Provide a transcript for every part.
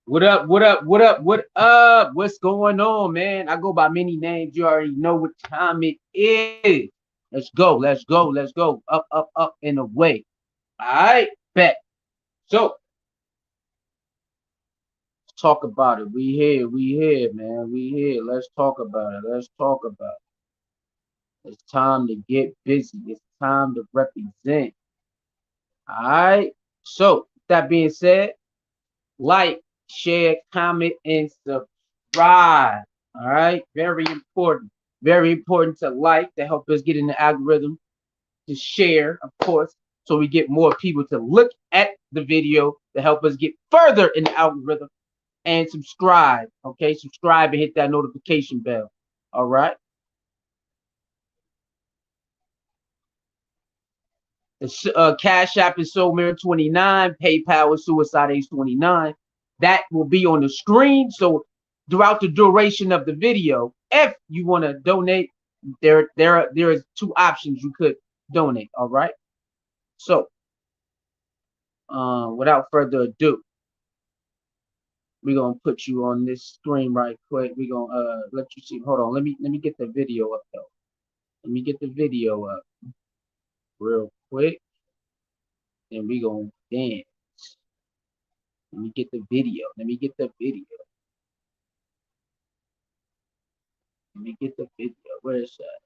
What up? What up? What up? What up? What's going on, man? I go by many names. You already know what time it is. Let's go. Let's go. Let's go. Up, up, up, and away. All right, bet. So let's talk about it. We here. We here, man. We here. Let's talk about it. Let's talk about it. It's time to get busy. It's time to represent. All right. So that being said, like, share, comment, and subscribe. All right, very important. Very important to like to help us get in the algorithm, to share, of course, so we get more people to look at the video to help us get further in the algorithm, and subscribe. Okay, subscribe and hit that notification bell. All right. The Cash App is SoulMare29. PayPal is Suicide Ace 29. That will be on the screen. So throughout the duration of the video, if you want to donate, there is two options you could donate. All right. So without further ado, we're gonna put you on this screen right quick. We're gonna let you see. Hold on, let me get the video up though. Let me get the video up real quick. And we gonna dance. Let me get the video. Let me get the video. Let me get the video. Where is that?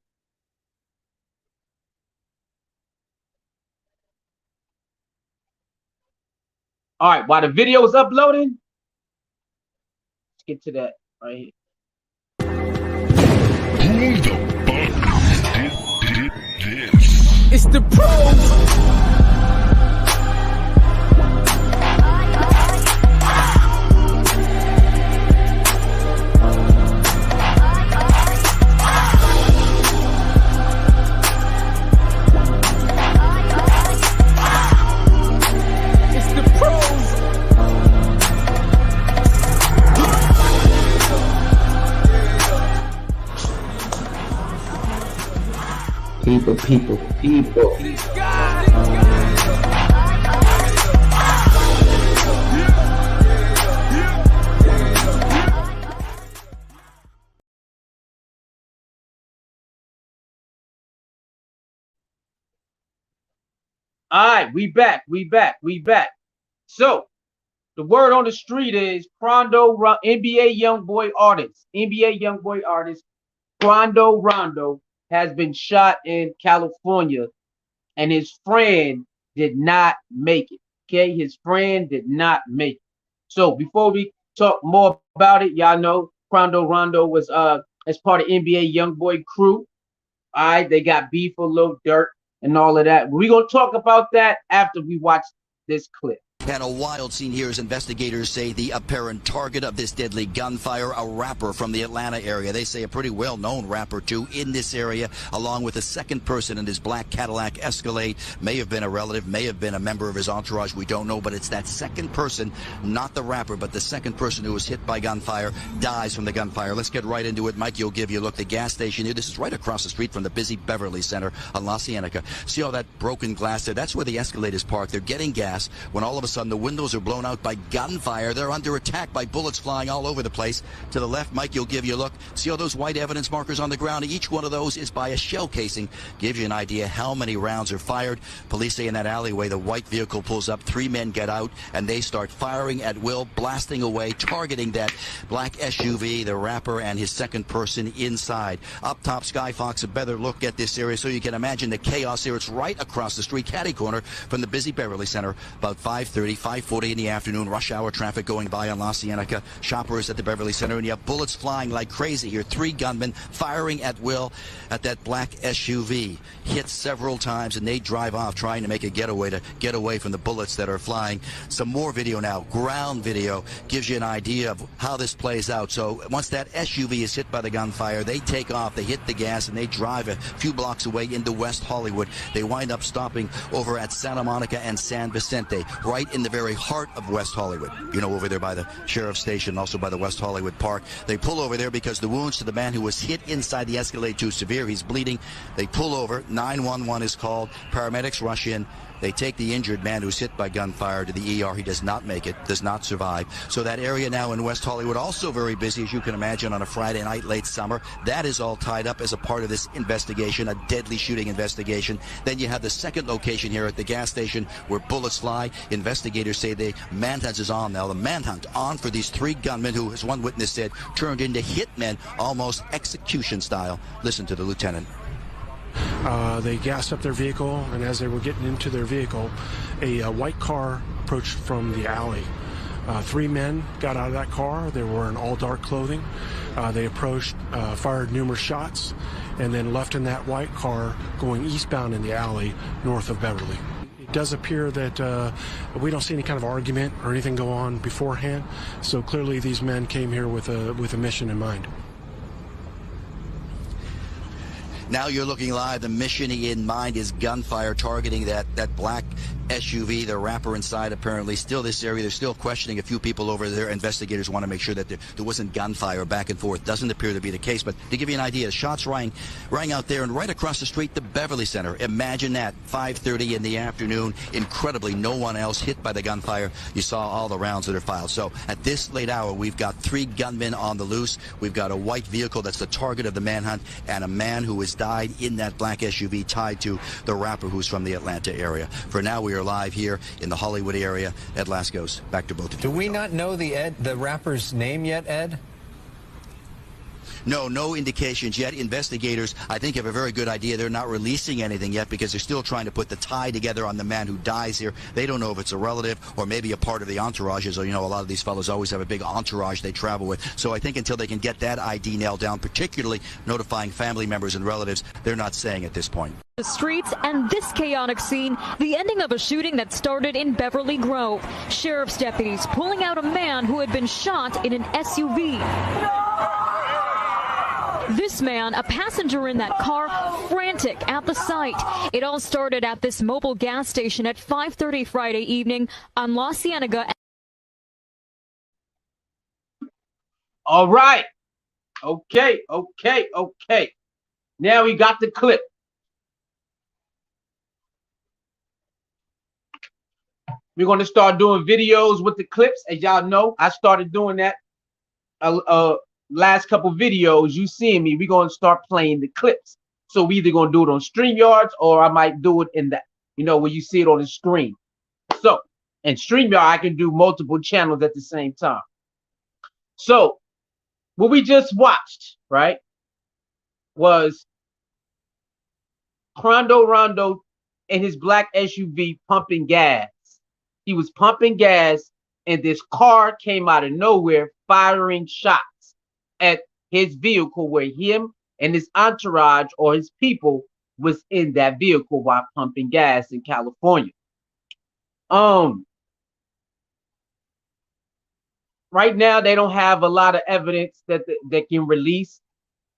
All right, while the video is uploading, let's get to that right here. Who the fuck did this? It's the pros. People. All right, we back. So the word on the street is Quando, NBA Youngboy artist, Rondo has been shot in California, and his friend did not make it. Okay, his friend did not make it. So before we talk more about it, y'all know Rondo was as part of NBA Youngboy crew. All right, they got beef for Lil Durk and all of that. We're gonna talk about that after we watch this clip. And a wild scene here as investigators say the apparent target of this deadly gunfire, a rapper from the Atlanta area. They say a pretty well-known rapper, too, in this area, along with a second person in his black Cadillac Escalade. May have been a relative, may have been a member of his entourage. We don't know, but it's that second person, not the rapper, but the second person who was hit by gunfire, dies from the gunfire. Let's get right into it. Mike, you'll give you a look. The gas station here, this is right across the street from the busy Beverly Center on La Cienega. See all that broken glass there? That's where the Escalade is parked. They're getting gas when all of a sudden the windows are blown out by gunfire. They're under attack by bullets flying all over the place. To the left, Mike, you'll give you a look. See all those white evidence markers on the ground? Each one of those is by a shell casing. Gives you an idea how many rounds are fired. Police say in that alleyway, the white vehicle pulls up. 3 men get out, and they start firing at will, blasting away, targeting that black SUV, the rapper, and his second person inside. Up top, Sky Fox, a better look at this area so you can imagine the chaos here. It's right across the street, catty corner from the busy Beverly Center. About 5:30, 5:40 in the afternoon, rush hour traffic going by on La Cienega. Shoppers at the Beverly Center, and you have bullets flying like crazy here. 3 gunmen firing at will at that black SUV. Hit several times, and they drive off trying to make a getaway to get away from the bullets that are flying. Some more video now. Ground video gives you an idea of how this plays out. So once that SUV is hit by the gunfire, they take off, they hit the gas, and they drive a few blocks away into West Hollywood. They wind up stopping over at Santa Monica and San Vicente, right in the very heart of West Hollywood. You know, over there by the sheriff's station, also by the West Hollywood Park. They pull over there because the wounds to the man who was hit inside the Escalade too severe. He's bleeding. They pull over. 911 is called. Paramedics rush in. They take the injured man who's hit by gunfire to the ER. He does not make it, does not survive. So that area now in West Hollywood, also very busy, as you can imagine, on a Friday night, late summer. That is all tied up as a part of this investigation, a deadly shooting investigation. Then you have the second location here at the gas station where bullets fly. Investigators say the manhunt is on now. The manhunt on for these three gunmen who, as one witness said, turned into hitmen, almost execution style. Listen to the lieutenant. They gassed up their vehicle, and as they were getting into their vehicle, a white car approached from the alley. Three men got out of that car. They were in all dark clothing. They approached, fired numerous shots, and then left in that white car going eastbound in the alley north of Beverly. It does appear that we don't see any kind of argument or anything go on beforehand, so clearly these men came here with a mission in mind. Now you're looking live. The mission in mind is gunfire targeting that black SUV, the rapper inside apparently. Still this area, they're still questioning a few people over there. Investigators want to make sure that there wasn't gunfire back and forth. Doesn't appear to be the case, but to give you an idea, shots rang out there and right across the street, the Beverly Center. Imagine that, 5:30 in the afternoon. Incredibly, no one else hit by the gunfire. You saw all the rounds that are filed. So at this late hour, we've got three gunmen on the loose. We've got a white vehicle that's the target of the manhunt, and a man who has died in that black SUV tied to the rapper who's from the Atlanta area. For now, we are live here in the Hollywood area. Ed Lascos, back to both of you. Do we not know the rapper's name yet, Ed? No indications yet. Investigators, I think, have a very good idea. They're not releasing anything yet because they're still trying to put the tie together on the man who dies here. They don't know if it's a relative or maybe a part of the entourage. As you know, a lot of these fellows always have a big entourage they travel with. So I think until they can get that ID nailed down, particularly notifying family members and relatives, they're not saying at this point. The streets and this chaotic scene, the ending of a shooting that started in Beverly Grove. Sheriff's deputies pulling out a man who had been shot in an SUV. This man, a passenger in that car, frantic at the sight. It all started at this mobile gas station at 5:30 Friday evening on La Cienega. All right. Okay. Now we got the clip. We're going to start doing videos with the clips. As y'all know, I started doing that last couple videos. You seeing me, we're going to start playing the clips. So we either going to do it on StreamYards or I might do it in that, where you see it on the screen. So in StreamYard, I can do multiple channels at the same time. So what we just watched, right, was Rondo in his black SUV pumping gas. He was pumping gas, and this car came out of nowhere firing shots at his vehicle where him and his entourage or his people was in that vehicle while pumping gas in California. Right now, they don't have a lot of evidence that they can release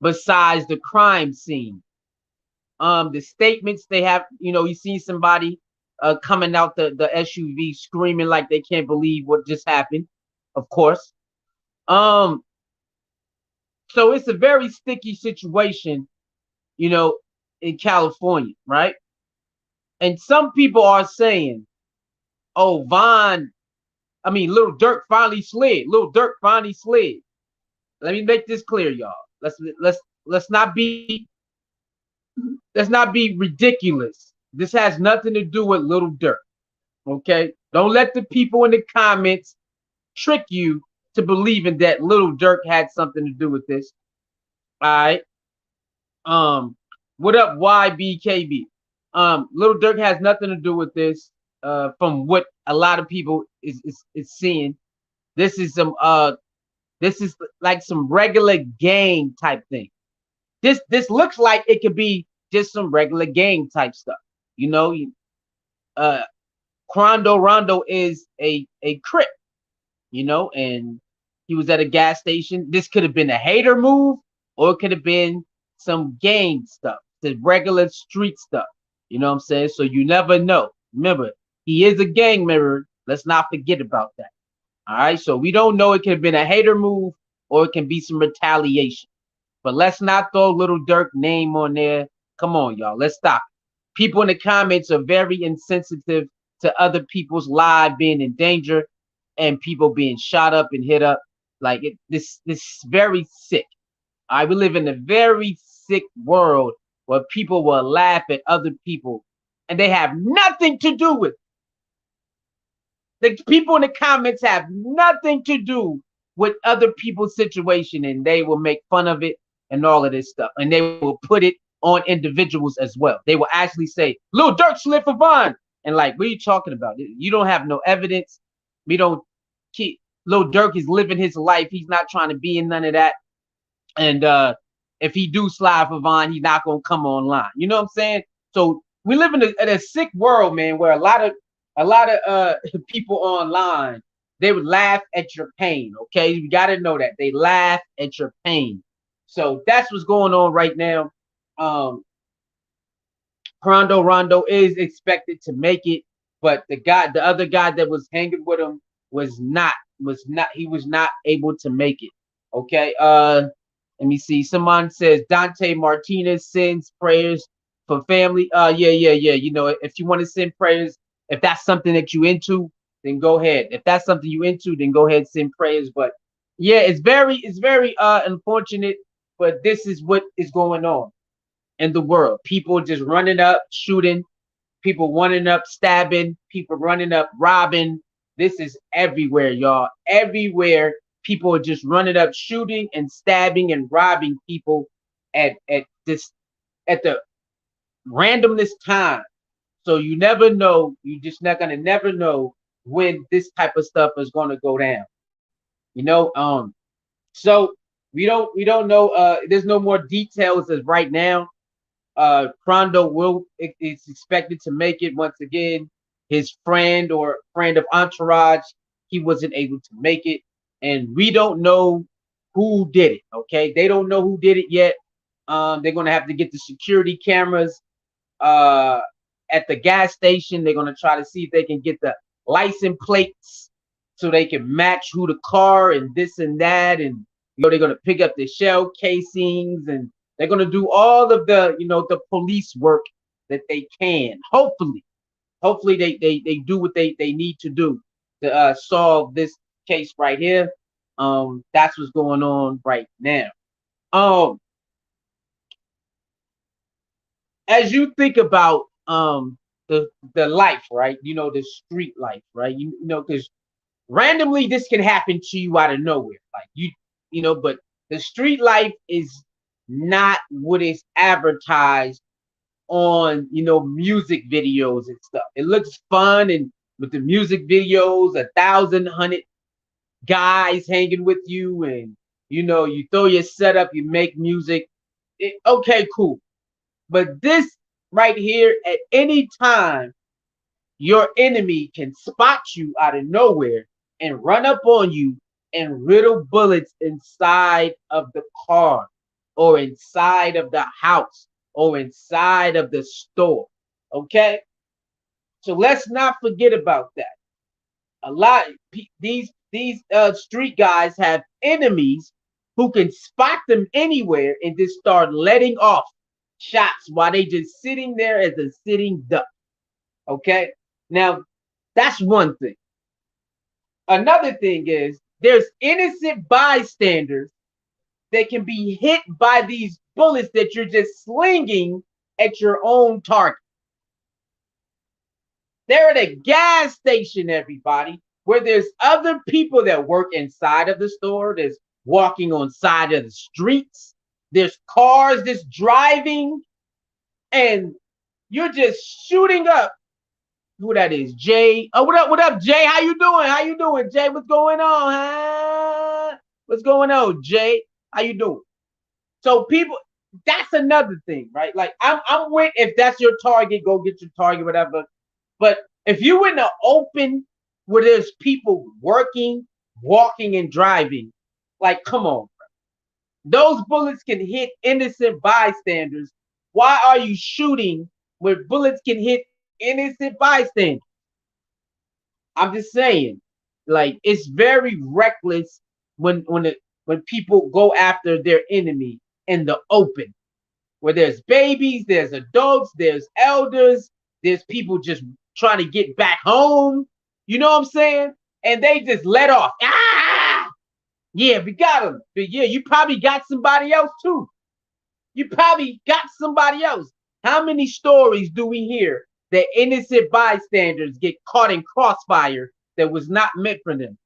besides the crime scene. The statements they have, you see somebody coming out the SUV screaming like they can't believe what just happened, of course. So it's a very sticky situation, in California, right? And some people are saying, oh, Little Durk finally slid. Little Durk finally slid. Let me make this clear, y'all. Let's not be ridiculous. This has nothing to do with Little Durk. Okay? Don't let the people in the comments trick you to believing that Little Durk had something to do with this. All right. What up, YBKB? Little Durk has nothing to do with this. From what a lot of people is seeing, this is like some regular gang type thing. This looks like it could be just some regular gang type stuff. Quando Rondo is a Crip, and he was at a gas station. This could have been a hater move, or it could have been some gang stuff, the regular street stuff. You know what I'm saying? So you never know. Remember, he is a gang member. Let's not forget about that. All right. So we don't know. It could have been a hater move, or it can be some retaliation. But let's not throw Little Durk name on there. Come on, y'all. Let's stop. People in the comments are very insensitive to other people's lives being in danger and people being shot up and hit up. Like this is very sick. All right, we live in a very sick world where people will laugh at other people and they have nothing to do with it. The people in the comments have nothing to do with other people's situation, and they will make fun of it and all of this stuff, and they will put it on individuals as well. They will actually say, "Lil Durk slid for Vaughn," and like, what are you talking about? You don't have no evidence. We don't keep. Lil Durk is living his life. He's not trying to be in none of that. And if he do slide for Vaughn, he's not gonna come online. You know what I'm saying? So we live in a sick world, man, where a lot of people online, they would laugh at your pain. Okay, you got to know that they laugh at your pain. So that's what's going on right now. Rondo is expected to make it, but the other guy that was hanging with him was not he was not able to make it. Okay, let me see. Someone says Dante Martinez sends prayers for family. Yeah. You know, if you want to send prayers, if that's something that you into, then go ahead. If that's something you into, then go ahead and send prayers. But yeah, it's very unfortunate, but this is what is going on in the world. People just running up, shooting, people running up, stabbing, people running up, robbing. This is everywhere, y'all. Everywhere. People are just running up, shooting and stabbing and robbing people at the randomness time. So you never know. You just not gonna never know when this type of stuff is gonna go down. You know. So we don't know. There's no more details as right now. Quando is expected to make it once again. His friend or friend of entourage, he wasn't able to make it, and we don't know who did it. Okay, they don't know who did it yet. They're gonna have to get the security cameras at the gas station. They're gonna try to see if they can get the license plates so they can match who the car and this and that, and they're gonna pick up the shell casings, and they're gonna do all of the the police work that they can. Hopefully they do what they need to do to solve this case right here. That's what's going on right now. As you think about the life, right? The street life, right? Because randomly this can happen to you out of nowhere, like but the street life is not what is advertised on music videos and stuff. It looks fun, and with the music videos, 1,100 guys hanging with you, and you throw your setup, you make music. Okay, cool. But this right here, at any time, your enemy can spot you out of nowhere and run up on you and riddle bullets inside of the car or inside of the house or inside of the store. Okay? So let's not forget about that. A lot these street guys have enemies who can spot them anywhere and just start letting off shots while they just sitting there as a sitting duck. Okay? Now, that's one thing. Another thing is there's innocent bystanders that can be hit by these bullets that you're just slinging at your own target. They're at a gas station, everybody, where there's other people that work inside of the store. There's walking on side of the streets. There's cars just driving, and you're just shooting up. Who that is? Jay. Oh, what up, Jay? How you doing, Jay? What's going on, huh? What's going on, Jay? How you doing? So people, that's another thing, right? Like I'm with, if that's your target, go get your target, whatever. But if you in the open where there's people working, walking, and driving, like, come on, bro. Those bullets can hit innocent bystanders. Why are you shooting where bullets can hit innocent bystanders? I'm just saying, like, it's very reckless when people go after their enemy in the open. where there's babies, there's adults, there's elders, there's people just trying to get back home. You know what I'm saying? And they just let off. Ah, yeah, we got him. But yeah, you probably got somebody else too. You probably got somebody else. How many stories do we hear that innocent bystanders get caught in crossfire that was not meant for them?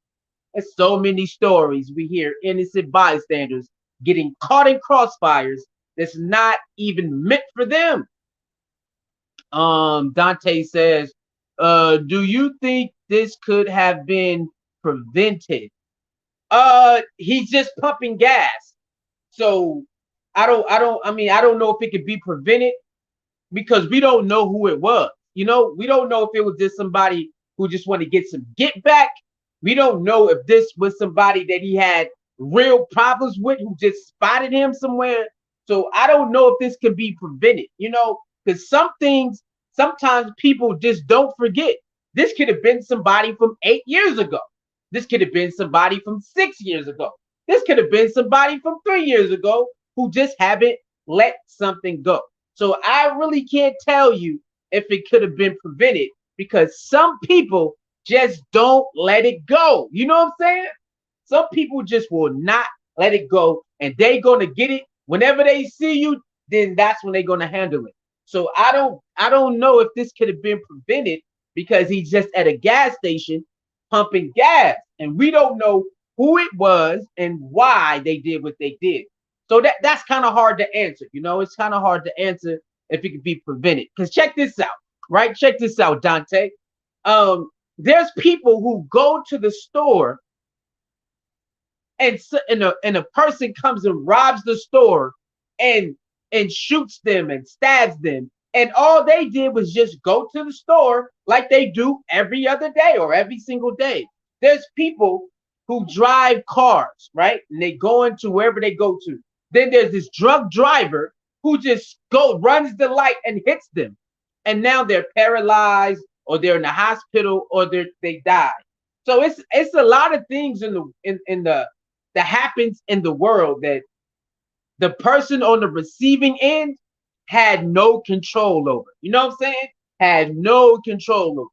There's so many stories we hear innocent bystanders getting caught in crossfires that's not even meant for them. Dante says, do you think this could have been prevented? He's just pumping gas. So I don't know if it could be prevented because we don't know who it was. You know, we don't know if it was just somebody who just wanted to get some get back. We don't know if this was somebody that he had real problems with who just spotted him somewhere. So I don't know if this can be prevented, you know, because some things sometimes people just don't forget. This could have been somebody from 8 years ago. This could have been somebody from 6 years ago. This could have been somebody from 3 years ago who just haven't let something go. So I really can't tell you if it could have been prevented because some people just don't let it go. You know what I'm saying? Some people just will not let it go and they're going to get it whenever they see you, then that's when they're going to handle it. So I don't know if this could have been prevented because he's just at a gas station pumping gas and we don't know who it was and why they did what they did. So that's kind of hard to answer. You know, it's kind of hard to answer if it could be prevented. Because check this out, right? Check this out, Dante. There's people who go to the store and a person comes and robs the store and shoots them and stabs them. And all they did was just go to the store like they do every other day or every single day. There's people who drive cars, right? And they go into wherever they go to. Then there's this drunk driver who just runs the light and hits them. And now they're paralyzed or they're in the hospital or they die. So it's a lot of things in the that happens in the world that the person on the receiving end had no control over. You know what I'm saying? Had no control over.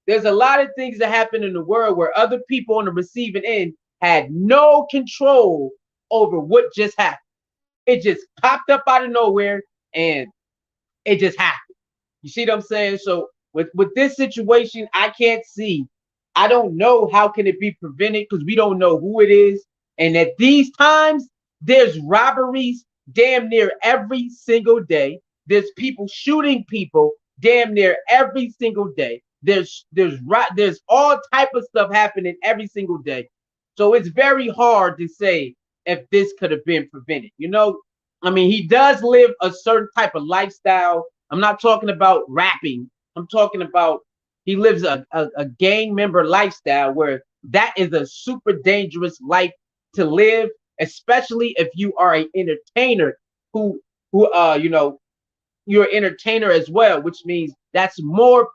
There's a lot of things that happen in the world where other people on the receiving end had no control over what just happened. It just popped up out of nowhere and it just happened. You see what I'm saying? So with this situation, I can't see. I don't know how can it be prevented because we don't know who it is. And at these times, there's robberies damn near every single day. There's people shooting people damn near every single day. There's all type of stuff happening every single day. So it's very hard to say if this could have been prevented. You know, I mean, he does live a certain type of lifestyle. I'm not talking about rapping. I'm talking about he lives a gang member lifestyle where that is a super dangerous life to live, especially if you are an entertainer who you know, you're an entertainer as well, which means that's more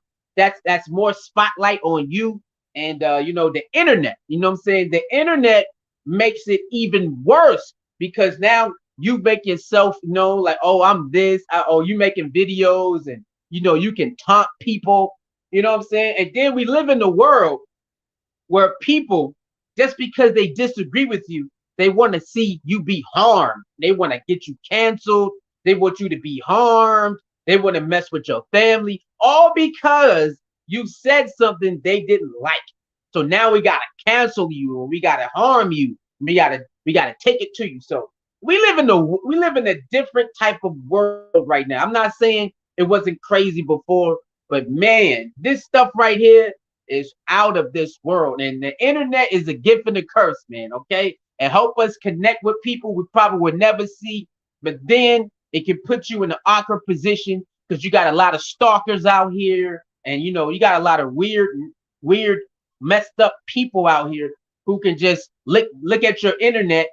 spotlight on you and you know, the internet. You know what I'm saying? The internet makes it even worse because now you make yourself known like, oh, I'm this, oh, you making videos and you know, you can taunt people, you know what I'm saying? And then we live in a world where people, just because they disagree with you, they want to see you be harmed. They want to get you canceled. They want you to be harmed. They want to mess with your family, all because you said something they didn't like. So now we gotta cancel you, or we gotta harm you. We gotta take it to you. So we live in a different type of world right now. I'm not saying it wasn't crazy before, but man, this stuff right here is out of this world. And the internet is a gift and a curse, man. Okay, and help us connect with people we probably would never see, but then it can put you in an awkward position because you got a lot of stalkers out here, and you know, you got a lot of weird, messed up people out here who can just look at your internet,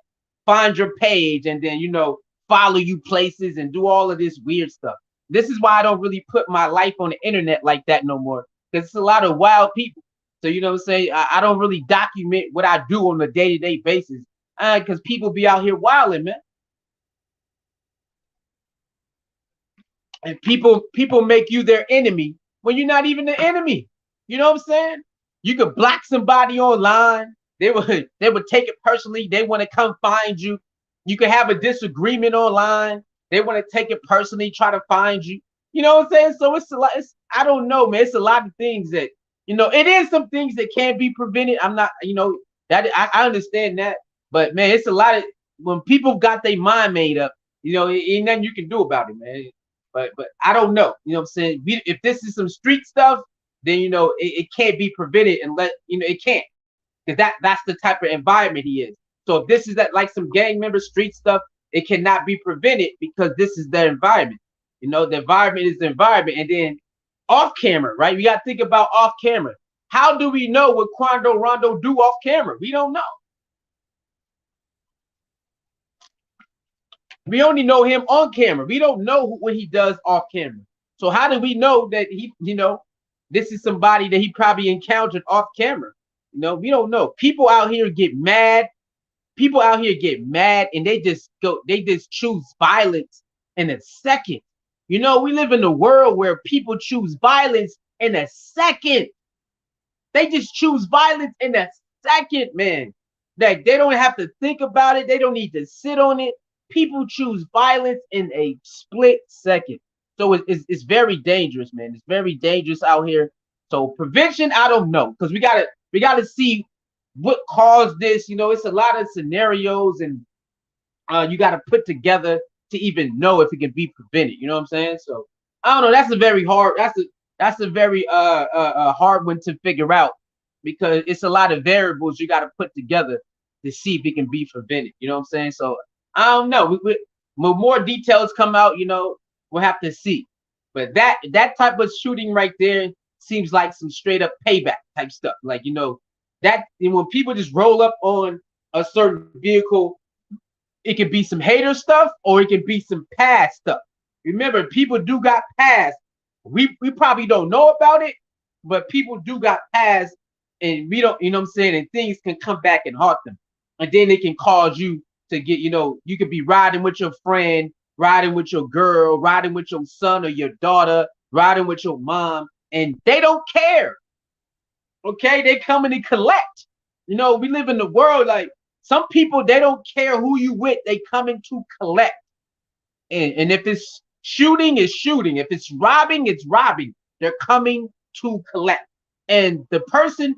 find your page, and then, you know, follow you places and do all of this weird stuff. This is why I don't really put my life on the internet like that no more, because it's a lot of wild people. So you know what I'm saying? I don't really document what I do on a day-to-day basis because people be out here wilding, man. And people make you their enemy when you're not even the enemy. You know what I'm saying? You could block somebody online. They would take it personally. They want to come find you. You could have a disagreement online. They want to take it personally, try to find you. You know what I'm saying? So it's a lot. I don't know, man. It's a lot of things that it is some things that can't be prevented. I'm not, that I understand that, but man, it's a lot of when people got their mind made up. Ain't nothing you can do about it, man. But I don't know. You know what I'm saying? If this is some street stuff, then it can't be prevented and it can't. Because that's the type of environment he is. So if this is that like some gang member street stuff, it cannot be prevented because this is their environment. The environment is the environment. And then off camera, right? We got to think about off camera. How do we know what Quando Rondo do off camera? We don't know. We only know him on camera. We don't know what he does off camera. So how do we know that this is somebody that he probably encountered off camera? We don't know. People out here get mad. People out here get mad and they just choose violence in a second. We live in a world where people choose violence in a second. They just choose violence in a second, man. Like they don't have to think about it. They don't need to sit on it. People choose violence in a split second. So it's very dangerous, man. It's very dangerous out here. So prevention, I don't know, because we gotta see what caused this. It's a lot of scenarios, and you gotta put together to even know if it can be prevented. You know what I'm saying? So I don't know. That's a very hard. That's a very hard one to figure out because it's a lot of variables you gotta put together to see if it can be prevented. You know what I'm saying? So I don't know. When more details come out, we'll have to see. But that type of shooting right there seems like some straight up payback type stuff. Like, that when people just roll up on a certain vehicle, it could be some hater stuff or it could be some past stuff. Remember, people do got past. We probably don't know about it, but people do got past, and we don't, what I'm saying, and things can come back and haunt them. And then it can cause you to get, you could be riding with your friend, riding with your girl, riding with your son or your daughter, riding with your mom, and they don't care. Okay, they coming to collect. We live in the world like some people, they don't care who you with, they coming to collect. And if it's shooting, it's shooting. If it's robbing, it's robbing. They're coming to collect. And the person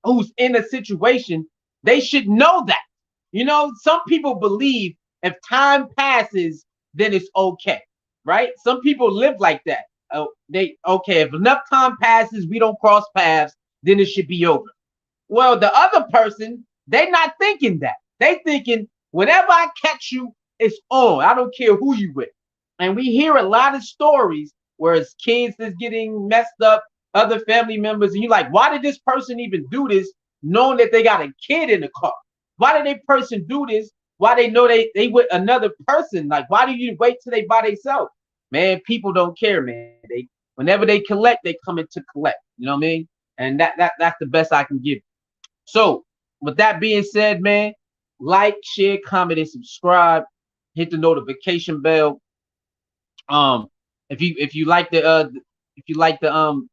who's in a situation, they should know that. Some people believe if time passes, then it's okay, right? Some people live like that. If enough time passes, we don't cross paths, then it should be over. Well, the other person, they not thinking that. They thinking whenever I catch you, it's on. I don't care who you with. And we hear a lot of stories where it's kids that's getting messed up, other family members, and you're like, why did this person even do this, knowing that they got a kid in the car? Why did that person do this? Why they know they with another person? Like, why do you wait till they by themselves? Man, people don't care, man. Whenever they collect, they come in to collect. You know what I mean? And that's the best I can give. So, with that being said, man, like, share, comment, and subscribe. Hit the notification bell. If you like the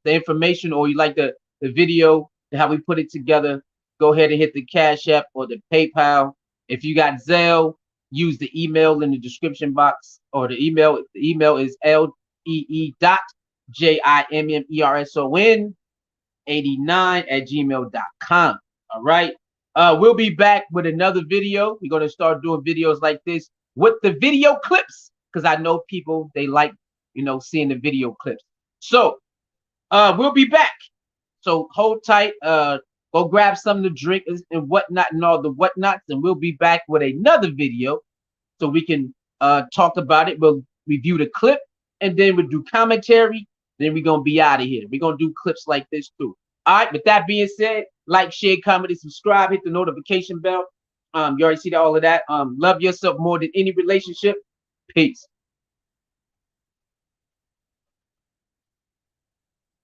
information or you like the video, how we put it together, go ahead and hit the Cash App or the PayPal. If you got Zelle, use the email in the description box, or the email. The email is lee.jimmerson89@gmail.com. All right. We'll be back with another video. We're gonna start doing videos like this with the video clips because I know people, they like seeing the video clips. So we'll be back. So hold tight. Go grab something to drink and whatnot and all the whatnots, and we'll be back with another video so we can talk about it. We'll review the clip and then we'll do commentary. Then we're gonna be out of here. We're gonna do clips like this too. All right. With that being said, like, share, comment, and subscribe. Hit the notification bell. You already see all of that. Love yourself more than any relationship. Peace.